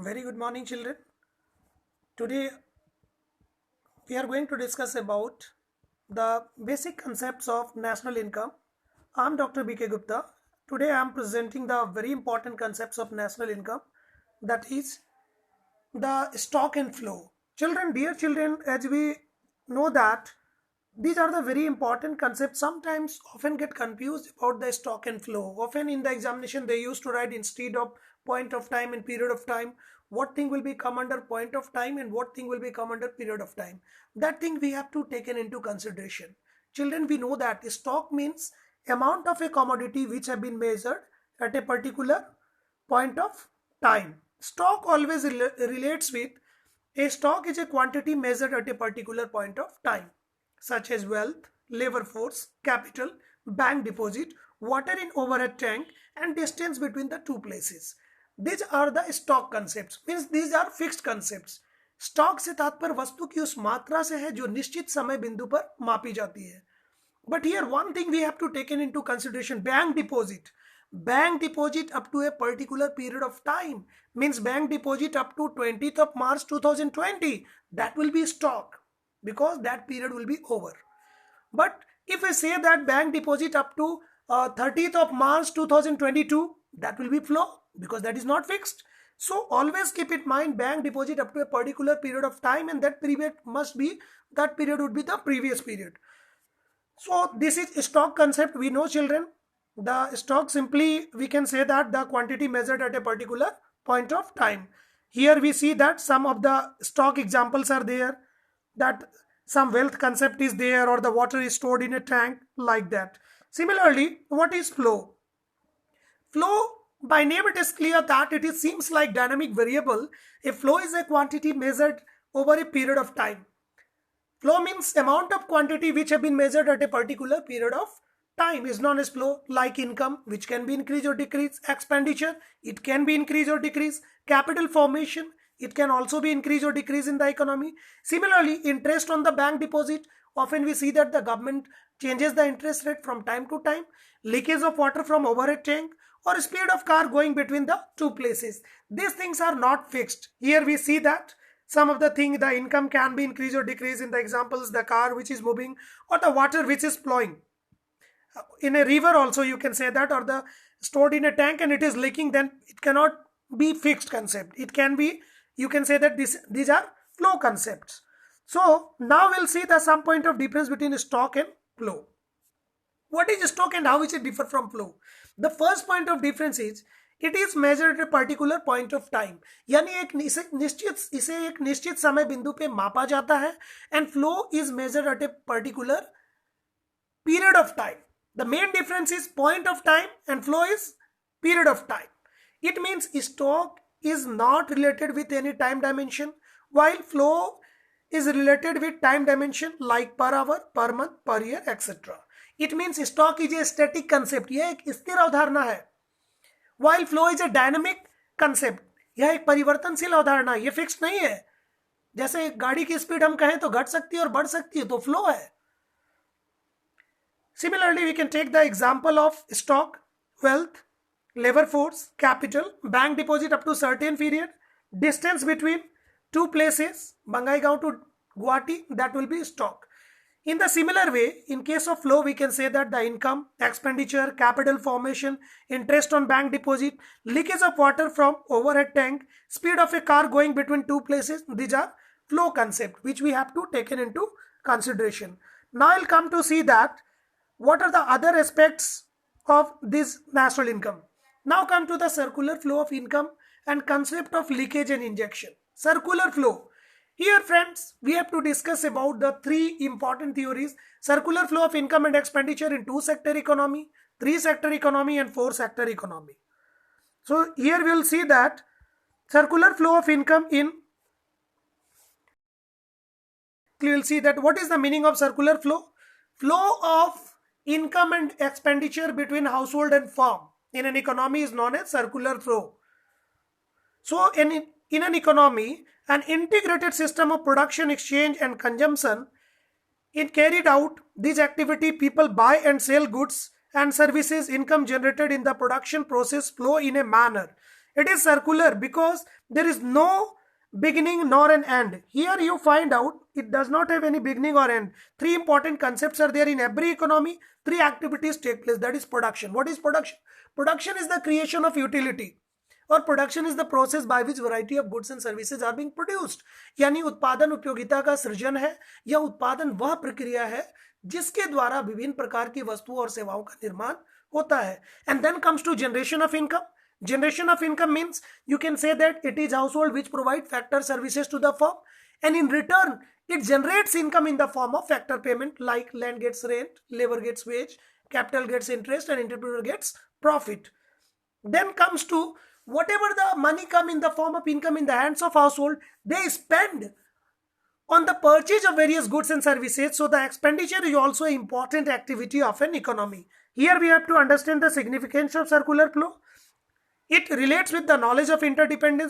Very good morning, children. Today we are going to discuss about the basic concepts of national income. I'm Dr. B.K. Gupta. Today I am presenting the very important concepts of national income, that is the stock and flow. Children, dear children, as we know that these are the very important concepts, sometimes often get confused about the stock and flow. Often in the examination they used to write, instead of point of time and period of time, what thing will be come under point of time and what thing will be come under period of time. That thing we have to taken into consideration. Children, we know that stock means amount of a commodity which have been measured at a particular point of time. Stock always relates with, a stock is a quantity measured at a particular point of time, such as wealth, labor force, capital, bank deposit, water in overhead tank, and distance between the two places. These are the stock concepts, means these are fixed concepts. Stock से तात्पर्य वस्तु की उस मात्रा से है जो निश्चित समय बिंदु पर मापी जाती है. But here one thing we have to take into consideration, bank deposit. Bank deposit up to a particular period of time, means bank deposit up to 20th of March 2020, that will be stock because that period will be over. But if I say that bank deposit up to 30th of March 2022, that will be flow because that is not fixed. So always keep in mind bank deposit up to a particular period of time, and that period would be the previous period. So this is stock concept. We know, children, the stock simply we can say that the quantity measured at a particular point of time. Here we see that some of the stock examples are there, that some wealth concept is there, or the water is stored in a tank, like that. Similarly, what is flow? Flow, by name it is clear that it seems like dynamic variable. A flow is a quantity measured over a period of time. Flow means amount of quantity which have been measured at a particular period of time is known as flow. Like income, which can be increased or decreased. Expenditure, it can be increased or decreased. Capital formation, it can also be increased or decreased in the economy. Similarly, interest on the bank deposit, often we see that the government changes the interest rate from time to time. Leakage of water from overhead tank, or speed of car going between the two places. These things are not fixed. Here we see that some of the thing, the income can be increased or decreased in the examples, the car which is moving or the water which is flowing. In a river also you can say that, or the stored in a tank and it is leaking, then it cannot be fixed concept. It can be, you can say that these are flow concepts. So now we'll see the some point of difference between stock and flow. What is stock and how is it differ from flow? The first point of difference is it is measured eight a particular point of time, यानी इसे एक निश्चित समय बिंदु पे मापा जाता है. And flow is measured eight a particular period of time. The main difference is point of time and flow is period of time. It means stock is not related with any time dimension, while flow is related with time dimension like per hour, per month, per year, etc. It means stock is a static concept, यह एक स्थिर अवधारणा है. While flow is a dynamic concept, यह एक परिवर्तनशील अवधारणा, ये फिक्स नहीं है. जैसे गाड़ी की स्पीड हम कहें तो घट सकती है और बढ़ सकती है, तो फ्लो है. Similarly, we can take the example of stock, wealth, labor force, capital, bank deposit up to certain period, distance between two places, Bangaigaon to Guwahati, that will be stock. In the similar way, in case of flow, we can say that the income, expenditure, capital formation, interest on bank deposit, leakage of water from overhead tank, speed of a car going between two places, these are flow concept which we have to take into consideration. Now I'll come to see that what are the other aspects of this national income. Now come to the circular flow of income and concept of leakage and injection. Circular flow. Here friends, we have to discuss about the three important theories: circular flow of income and expenditure in two-sector economy, three-sector economy, and four-sector economy. So here we will see that circular flow of income in, we will see that what is the meaning of circular flow. Flow of income and expenditure between household and firm in an economy is known as circular flow. So in an economy, an integrated system of production, exchange, and consumption, it carried out this activity. People buy and sell goods and services. Income generated in the production process flow in a manner It is circular because there is no beginning nor an end. Here you find out it does not have any beginning or end. Three important concepts are there in every economy. Three activities take place. That is production. What is production? Production is the creation of utility. और production is the process by which variety of goods and services are being produced. यानी उत्पादन उपयोगिता का सृजन है या उत्पादन वह प्रक्रिया है जिसके द्वारा विभिन्न प्रकार की वस्तुओं और सेवाओं का निर्माण होता है. And then comes to generation of income. Generation of income means you can say that it is household which provide factor services to the firm, and in return it generates income in the form of factor payment, like land gets rent, labor gets wage, capital gets interest, and entrepreneur gets profit. Then comes to whatever the money come in the form of income in the hands of household, they spend on the purchase of various goods and services. So the expenditure is also an important activity of an economy. Here we have to understand the significance of circular flow. It relates with the knowledge of interdependence